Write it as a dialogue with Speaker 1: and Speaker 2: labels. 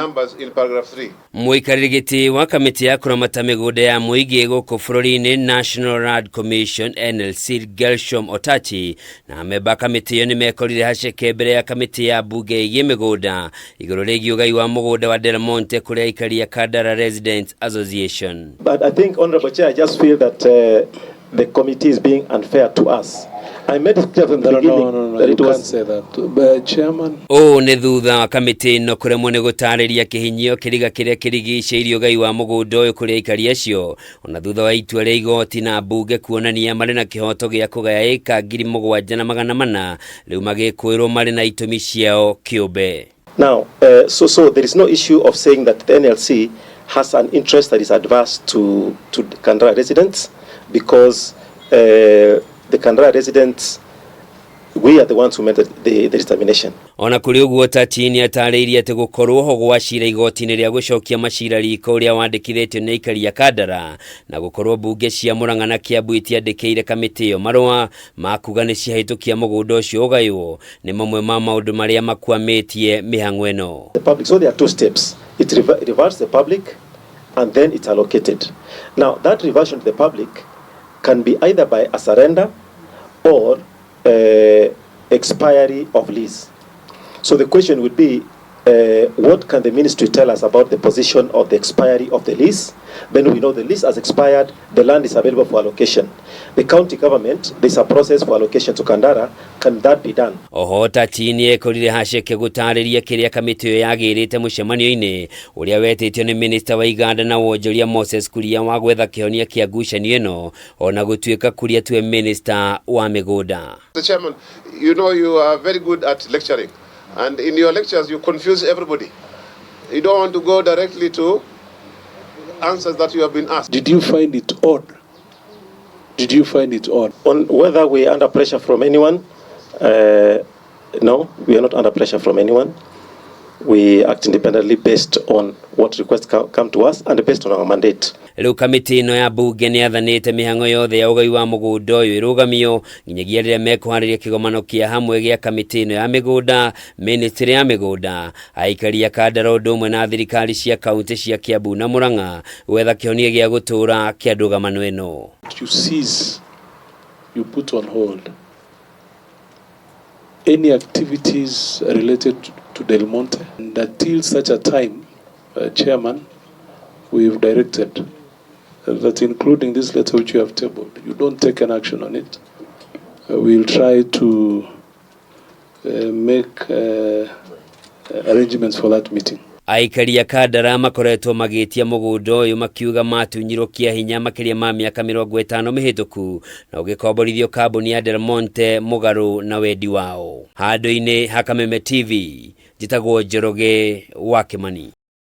Speaker 1: Numbers in paragraph 3.
Speaker 2: Muikarigiti wa kamiti ya kuramata migunda ya muingi guku bururi-ini National Land Commission NLC Gelshom Otachi na ameba kamiti yo nimekorire haceke mbere ya kamiti ya bunge y'imigunda iguru rigi UGAI wa mugunda wa Delmonte kuria ikaria Kandara Residents Association.
Speaker 3: But I think, Honorable Chair, I just feel that the committee is being unfair to us. I made it clear from the beginning that it was...
Speaker 4: can't say that. But Chairman...
Speaker 2: ni thutha wa kamiti no kuremwo ni gutariria kihinyio kiriga kiria kirigiceirie UGAI wa mugunda uyu kuria ikaria cio ona thutha wa itua ria igoti na bunge kuonania mari na kihoto gia kugaya eka 7,400 riu magikwirwo mari na itumi ciao kiumbe.
Speaker 3: Now, so there is no issue of saying that the NLC has an interest that is adverse to Kandara residents, because the Kandara residents, we are the ones who made the determination.
Speaker 2: Ona kuri uguo Tatini atariirie ati gukorwo ho gwacira igoti-ini ria gucokia macira riko ria wandikithitio ni ikari ya Kandara na gukorwo bunge cia Murang'a na Kiambu itiandikire kamiti iyo marua makuga ni cihitukia mugunda ucio ugaiwo ni mamwe ma maundu maria makwamitie mihang'o eno.
Speaker 3: The public, so there are two steps. It reverts the public and then it's allocated. Now that reversion to the public can be either by a surrender or expiry of lease. So the question would be, what can the ministry tell us about the position of the expiry of the lease? Then we know the lease has expired, the land is available for allocation. The county government, there's a process for allocation to Kandara. Can that be done?
Speaker 2: Oho Tatini ekorire haceke gutariria kiria kamiti yo yagirite mucemanio-ini uria wetitio ni minister wa Iganda na wonjoria Moses Kuria wa gwetha kihonia kia ngucanio eno ona gutuika Kuria tuwe minister wa migunda.
Speaker 1: Mr. Chairman, you know you are very good at lecturing, and in your lectures you confuse everybody. You don't want to go directly to answers that you have been asked.
Speaker 4: Did you find it odd? Did you find it odd?
Speaker 3: On whether we are under pressure from anyone, no, we are not under pressure from anyone. We act independently based on what requests come to us and based on our mandate.
Speaker 2: Riu kamiti ino ya bunge ni athanite mihang'o yothe ya UGAI wa mugunda uyu irugamio nginyagia riria mekuhariria kigomano kia hamwe gia kamiti ino ya migunda, ministry ya migunda, aikari ya Kandara undu umwe na thirikari cia kaunti cia Kiambu na Murang'a gwetha kihonia gia gutura kia ndugamano ino.
Speaker 4: You cease, you put on hold any activities related to Delmonte, and until such a time, Chairman, we've directed that, including this letter which you have tabled, you don't take an action on it. We'll try to make arrangements for that meeting.
Speaker 2: Aikari ya Kandara makoretwo magitia mugunda uyu makiuga matunyirwo kia hinya makiria ma miaka 50 mihituku na ugikomborithio kambuni ya Delmonte mugaru na wendi wao. Handu-ini ha Kameme TV, njitagwo Njoroge wa Kimani.